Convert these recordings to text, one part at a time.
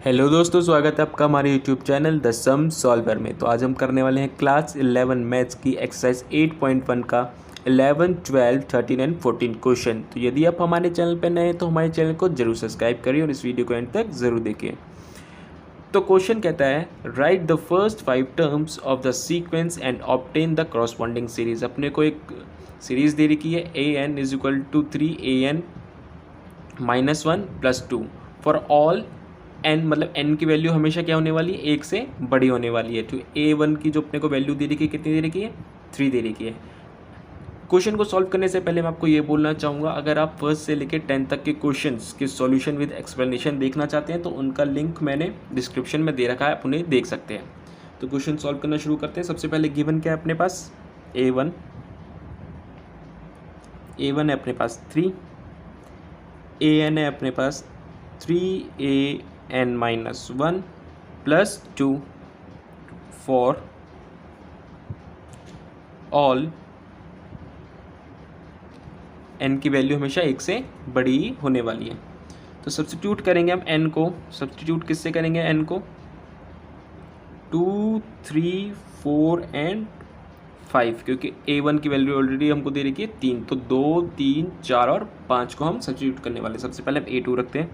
Hello दोस्तों, स्वागत है आपका हमारे YouTube channel the Sum Solver में। तो आज हम करने वाले हैं क्लास 11 मैथ्स की एक्सरसाइज 8.1 का 11, 12, 13 एंड 14 क्वेश्चन। तो यदि आप हमारे चैनल पर नए हैं तो हमारे चैनल को जरूर सब्सक्राइब करिए और इस वीडियो को एंड तक ज़रूर देखिए। तो क्वेश्चन कहता है right the first 5 terms of the sequence and obtain the corresponding series. अपने को एक सीरीज दे रखी है an is equal to 3an -1 + 2 for all n, मतलब n की वैल्यू हमेशा क्या होने वाली है, एक से बड़ी होने वाली है। तो a1 की जो अपने को वैल्यू दे रखी है, कितनी दे रखी है, 3 दे रखी है। क्वेश्चन को सॉल्व करने से पहले मैं आपको ये बोलना चाहूँगा, अगर आप फर्स्ट से लेकर 10 तक के क्वेश्चंस के सॉल्यूशन विद एक्सप्लेनेशन देखना चाहते हैं तो उनका लिंक मैंने डिस्क्रिप्शन में दे रखा है, आप उन्हें देख सकते हैं। तो क्वेश्चन सॉल्व करना शुरू करते हैं। सबसे पहले गिवन क्या है अपने पास, a1 है अपने पास 3, an है अपने पास 3an -1 + 2 फॉर ऑल n की वैल्यू हमेशा एक से बड़ी ही होने वाली है। तो सब्स्टिट्यूट करेंगे हम n को, सब्स्टिट्यूट किससे करेंगे n को, 2, 3, 4 एंड 5, क्योंकि a1 की वैल्यू ऑलरेडी हमको दे रखी है 3, तो 2, 3, 4 और 5 को हम सब्स्टिट्यूट करने वाले हैं। सबसे पहले हम a2 रखते हैं,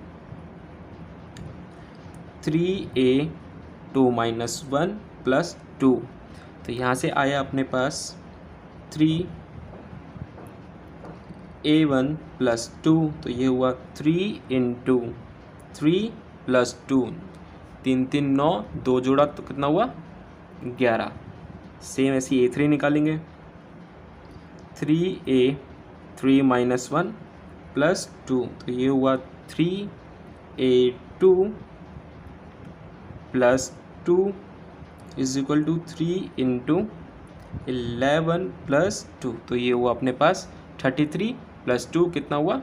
3a2 -1 + 2, तो यहाँ से आया अपने पास 3a1 + 2, तो ये हुआ 3 × 3 + 2, 3 3 9, 2 जोड़ा तो कितना हुआ 11। सेम ऐसी a3 निकालेंगे, 3a3 -1 + 2, तो ये हुआ 3a2 + 2 इज इक्वल टू 3 × 11 + 2, तो ये हुआ अपने पास 33 + 2 कितना हुआ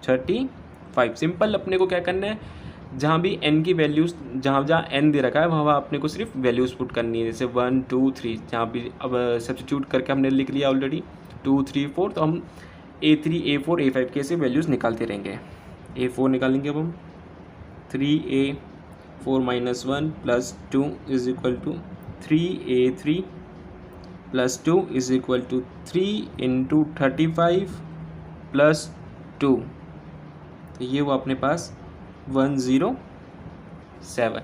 35। सिंपल, अपने को क्या करना है, जहाँ भी n की वैल्यूज़, जहाँ जहाँ n दे रखा है वहाँ अपने को सिर्फ वैल्यूज़ पुट करनी है। जैसे 1, 2, 3, जहाँ भी अब सब्स्टिट्यूट करके हमने लिख लिया ऑलरेडी 2, 3, 4, तो हम a3, a4, a5 के ऐसे वैल्यूज़ निकालते रहेंगे। a4 निकालेंगे अब हम, 3a4 -1 + 2 is equal to 3a3 + 2 is equal to 3 × 35 + 2, तो ये हुआ अपने पास 107।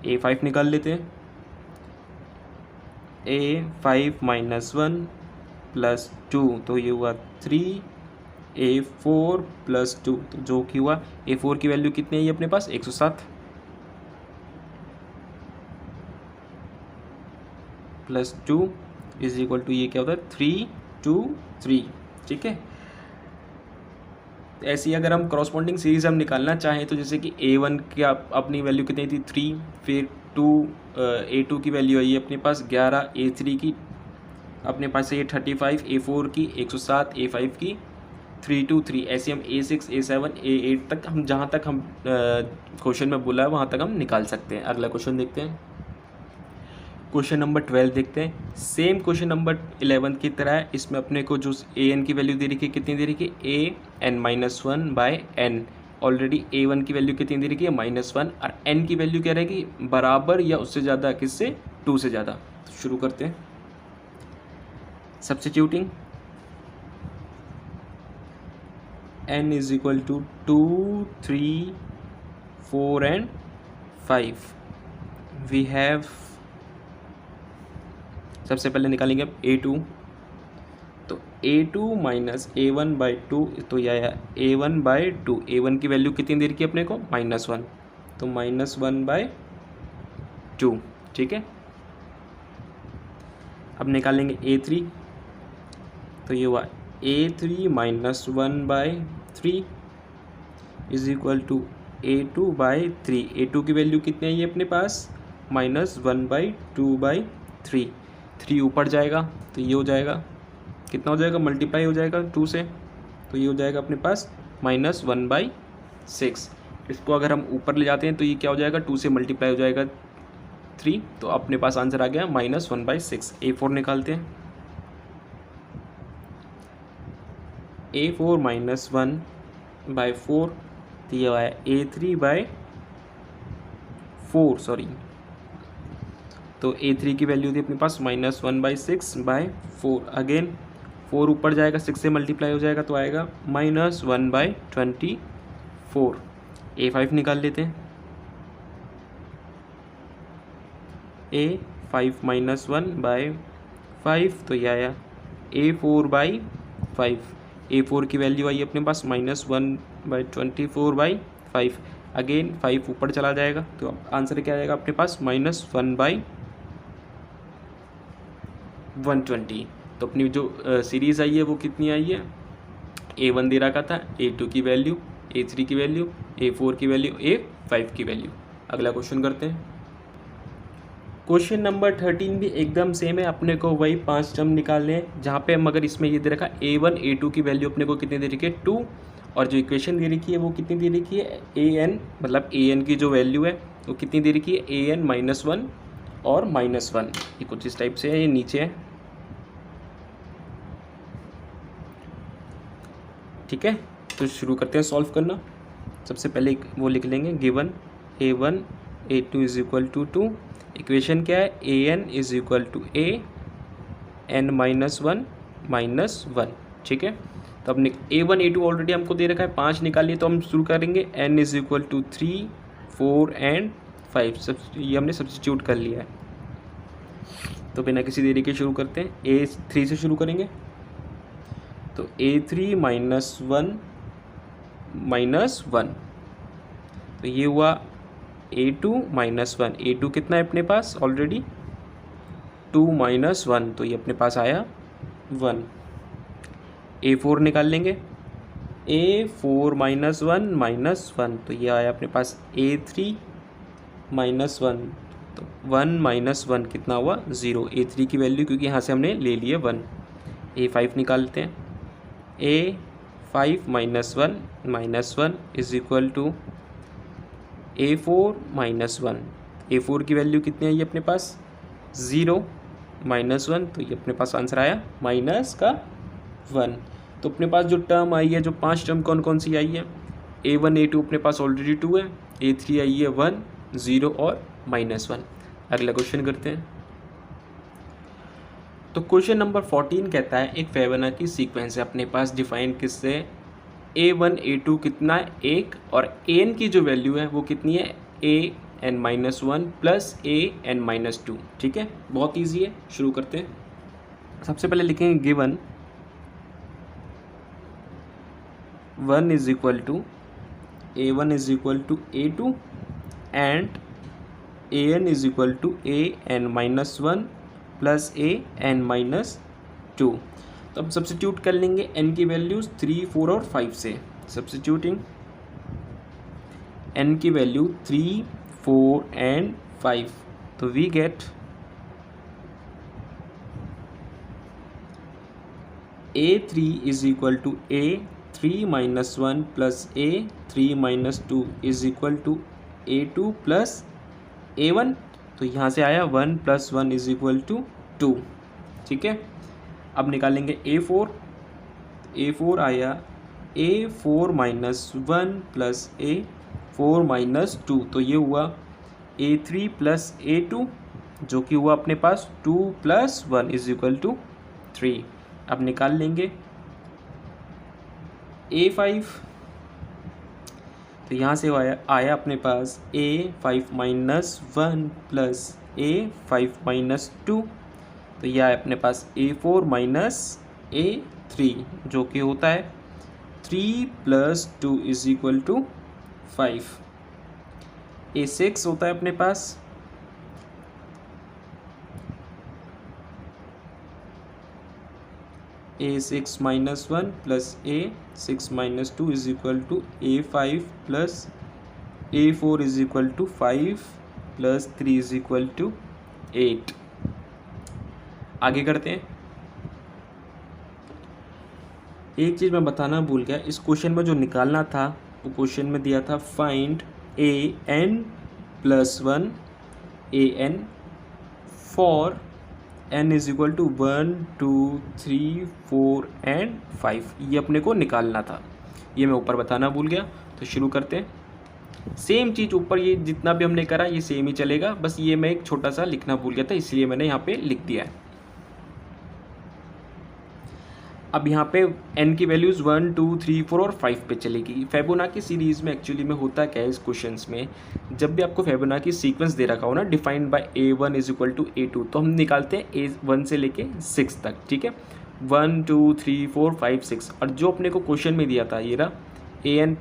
a5 निकाल लेते हैं, a5 -1 + 2, तो ये हुआ 3a4 + 2, तो जो कि हुआ a4 की वैल्यू कितनी है ये अपने पास 107 + 2 इज इक्वल टू ये क्या होता है 3, 2, 3, ठीक है। ऐसे ही अगर हम कॉरस्पॉन्डिंग सीरीज हम निकालना चाहें तो जैसे कि a1 की अपनी वैल्यू कितनी थी 3, फिर a2 की वैल्यू आई है अपने पास 11, a3 की अपने पास ये 35, a4 की 107, a5 की 323, ऐसे हम a6, a7, a8 तक हम जहाँ तक हम क्वेश्चन में बोला है वहाँ तक हम निकाल सकते हैं। अगला क्वेश्चन देखते हैं, क्वेश्चन नंबर 12 देखते हैं। सेम क्वेश्चन नंबर 11 की तरह है, इसमें अपने को जो an की वैल्यू दे रखी है कितनी दे रखी है, an -1/n। ऑलरेडी a1 की वैल्यू कितनी दे रखी है -1, और n की वैल्यू क्या रहेगी बराबर या उससे ज़्यादा, किससे 2 से ज़्यादा। तो शुरू करते हैं substituting, n is equal to 2, 3, 4 and 5। We have, सबसे पहले निकालेंगे अब a2, तो a2 - a1/2, तो यह आया a1/2। a1 की वैल्यू कितनी दे रखी है अपने को -1, तो -1/2, ठीक है। अब निकालेंगे a3, तो ये हुआ a3 - 1/3 is equal to a2/3। a2 की वैल्यू कितनी है ये अपने पास -1/2/3, 3 ऊपर जाएगा तो ये हो जाएगा कितना हो जाएगा, मल्टीप्लाई हो जाएगा 2 से, तो ये हो जाएगा अपने पास -1/6। इसको अगर हम ऊपर ले जाते हैं तो ये क्या हो जाएगा, 2 से मल्टीप्लाई हो जाएगा 3, तो अपने पास आंसर आ गया -1/6। a4 निकालते हैं, a4 - 1/4, तो ये आया a3/6, 4 सॉरी, तो A3 की वैल्यू थी अपने पास -1/6/4। अगेन 4 ऊपर जाएगा, 6 से मल्टीप्लाई हो जाएगा तो आएगा -1/24। A5 निकाल लेते हैं। A5 -1/5 तो ये आया A4/5। A4 की वैल्यू आई अपने पास -1/24/5। अगेन 5 ऊपर चला जाएगा तो आंसर क्या आएगा अपने पास -1/120। तो अपनी जो सीरीज़ आई है वो कितनी आई है, A1 दे रखा था, A2 की वैल्यू, A3 की वैल्यू, A4 की वैल्यू, A5 की वैल्यू। अगला क्वेश्चन करते हैं। क्वेश्चन नंबर 13 भी एकदम सेम है, अपने को वही 5 टर्म निकालने हैं, जहाँ पे मगर इसमें ये दे रखा A1 A2 की वैल्यू अपने को कितनी दे रखी है 2, और जो इक्वेशन दे रखी है वो कितनी दे रखी है AN, मतलब AN की जो वैल्यू है वो कितनी दे रखी है AN -1 और -1। ये कुछ इस टाइप से है, ये नीचे है, ठीक है। तो शुरू करते हैं सॉल्व करना। सबसे पहले वो लिख लेंगे given A1 A2 is equal to 2। Equation क्या है AN is equal to AN -1 -1, ठीक है। तो अब A1 A2 ऑलरेडी हमको दे रखा है, 5 निकालिए, तो हम शुरू करेंगे N is equal to 3 4 and 5। सब ये हमने सब्स्टिट्यूट कर लिया है। तो बिना किसी देरी के शुरू करते हैं। A3 से शुरू करेंगे, तो A3 -1 -1, तो ये हुआ A2 -1। A2 कितना है अपने पास ऑलरेडी 2 -1, तो ये अपने पास आया 1। A4 निकाल लेंगे, A4 -1 -1, तो ये आया अपने पास A3 -1, तो 1 -1 कितना हुआ 0। A3 की वैल्यू क्योंकि यहाँ से हमने ले लिए 1। A5 निकालते हैं, A5 -1 -1 is equal to A4 -1। A4 की वैल्यू कितनी आई अपने पास 0 -1, तो ये अपने पास आंसर आया -1। तो अपने पास जो टर्म आई है, जो 5 टर्म कौन कौन सी आई है, A1 A2 अपने पास ऑलरेडी 2 है, A3 आई है 1 0 और -1। अगला क्वेश्चन करते हैं। तो क्वेश्चन नंबर 14 कहता है एक फिबोनाची सीक्वेंस है अपने पास डिफाइन किससे, A1 A2 कितना है 1, और AN की जो वैल्यू है वो कितनी है AN -1 प्लस AN -2, ठीक है। बहुत ईजी है, शुरू करते हैं। सबसे पहले लिखेंगे given 1 is equal to A1 is equal to A2 and AN is equal to AN -1 plus AN -2। तो अब सब्स्टिट्यूट कर लेंगे n की वैल्यूज़ 3 4 और 5 से। सब्स्टिट्यूटिंग n की वैल्यू 3 4 एंड 5, तो we get A3 is equal to A3 -1 plus A3 -2 is equal to A2 plus A1, तो यहाँ से आया 1 + 1 इज इक्वल टू 2, ठीक है। अब निकालेंगे A4। A4 आया A4 -1 प्लस A4 -2, तो ये हुआ A3 प्लस A2, जो कि हुआ अपने पास 2 + 1 इज इक्वल टू 3। अब निकाल लेंगे A5, तो यहाँ से आया अपने पास A5 -1 प्लस A5 -2, तो यह है अपने पास A4 A3, जो कि होता है 3 + 2 इज इक्वल टू 5। A6 होता है अपने पास A6 -1 plus A6 -2 is equal to A5 plus A4 is equal to 5 + 3 is equal to 8। आगे करते हैं। एक चीज़ मैं बताना भूल गया, इस क्वेश्चन में जो निकालना था वो क्वेश्चन में दिया था find AN + 1 AN for n is equal to 1 2 3 4 and 5। ये अपने को निकालना था, ये मैं ऊपर बताना भूल गया। तो शुरू करते हैं। सेम चीज़ ऊपर ये जितना भी हमने करा ये सेम ही चलेगा, बस ये मैं एक छोटा सा लिखना भूल गया था इसलिए मैंने यहाँ पे लिख दिया है। अब यहाँ पे n की वैल्यूज़ 1 2 3 4 और 5 पे चलेगी। फेबोनाची सीरीज़ में एक्चुअली में होता क्या है इस क्वेश्चंस में, जब भी आपको फेबोनाची सीक्वेंस दे रखा हो ना defined by A1 is equal to A2, तो हम निकालते हैं A1 से लेके 6 तक, ठीक है। 1 2 3 4 5 6, और जो अपने को क्वेश्चन में दिया था ये रहा an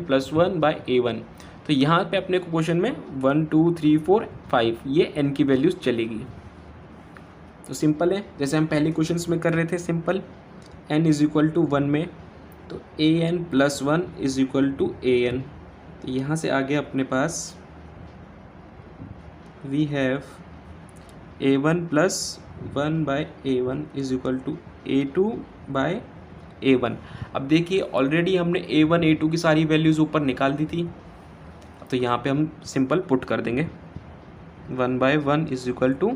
प्लस 1 बाय A1, तो यहाँ पे अपने को क्वेश्चन में 1 2 3 4 5 ये n की वैल्यूज़ चलेगी। तो सिंपल है, जैसे हम पहले क्वेश्चंस में कर रहे थे simple, n is equal to 1 में तो an plus 1 is equal to an, तो यहाँ से आगे अपने पास we have a1 plus 1 by a1 is equal to a2 by a1। अब देखिए ऑलरेडी हमने a1 a2 की सारी वैल्यूज़ ऊपर निकाल दी थी, तो यहाँ पे हम सिंपल पुट कर देंगे 1 बाय 1 इज इक्वल टू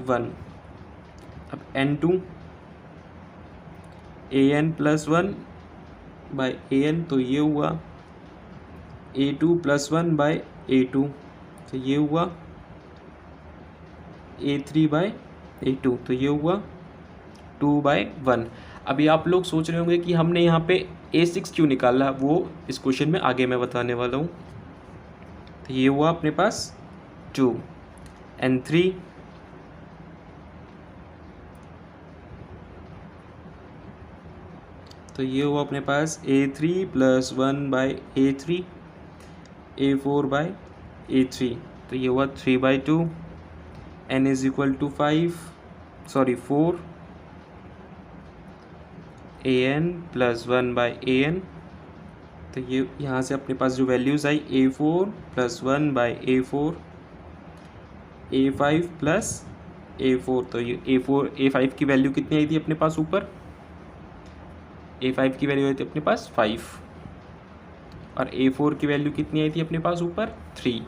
1। अब n2 an plus 1 bye an, तो ये हुआ a2 प्लस 1 बाय a2, तो ये हुआ a3 बाय a2, तो ये हुआ 2 बाय 1। अभी आप लोग सोच रहे होंगे कि हमने यहाँ पे a6 क्यों निकाला, वो इस क्वेश्चन में आगे मैं बताने वाला हूँ। तो ये हुआ अपने पास 2 n3 तो ये हुआ अपने पास a3 plus 1 by a3 a4 by a3, तो ये हुआ 3 by 2 n is equal to 4 an plus 1 by an, तो ये यहाँ से अपने पास जो वैल्यूज़ आई a4 plus 1 by a4 a5 plus a4, तो ये a5 की वैल्यू कितनी आई थी अपने पास ऊपर, a5 की वैल्यू आई थी अपने पास 5, और a4 की वैल्यू कितनी आई थी अपने पास ऊपर 3।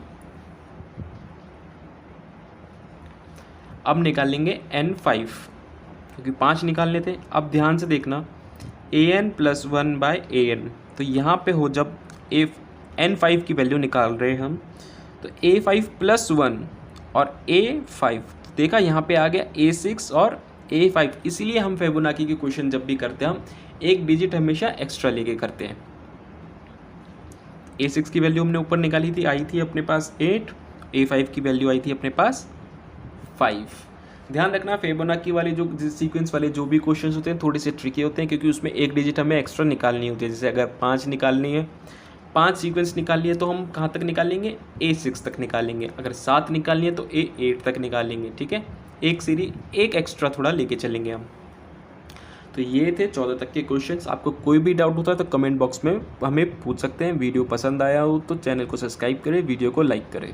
अब निकालेंगे n5, क्योंकि 5 निकालने थे। अब ध्यान से देखना an प्लस 1 बाय an, तो यहाँ पे हो जब n5 की वैल्यू निकाल रहे हैं हम, तो a5 प्लस 1 और a5, देखा यहाँ पे आ गया a6 और a5, इसीलिए हम फिबोनाची के क्वेश्चन जब भी करते हैं हम एक डिजिट हमेशा एक्स्ट्रा लेके करते हैं। a6 की वैल्यू हमने ऊपर निकाली थी, आई थी अपने पास 8, a5 की वैल्यू आई थी अपने पास 5। ध्यान रखना फिबोनाची वाले जो सीक्वेंस वाले जो भी क्वेश्चंस होते हैं थोड़े से ट्रिकी होते हैं, क्योंकि उसमें एक डिजिट हमें एक्स्ट्रा निकालनी होती है। जैसे अगर 5 निकालनी है, 5 सीक्वेंस निकालनी है तो हम कहाँ तक निकालेंगे, a6 तक निकालेंगे। अगर 7 निकालनी है तो a8 तक निकालेंगे, ठीक है। एक सीरीज एक एक्स्ट्रा थोड़ा लेके चलेंगे हम। तो ये थे 14 तक के क्वेश्चंस। आपको कोई भी डाउट होता है तो कमेंट बॉक्स में हमें पूछ सकते हैं। वीडियो पसंद आया हो तो चैनल को सब्सक्राइब करें, वीडियो को लाइक करें।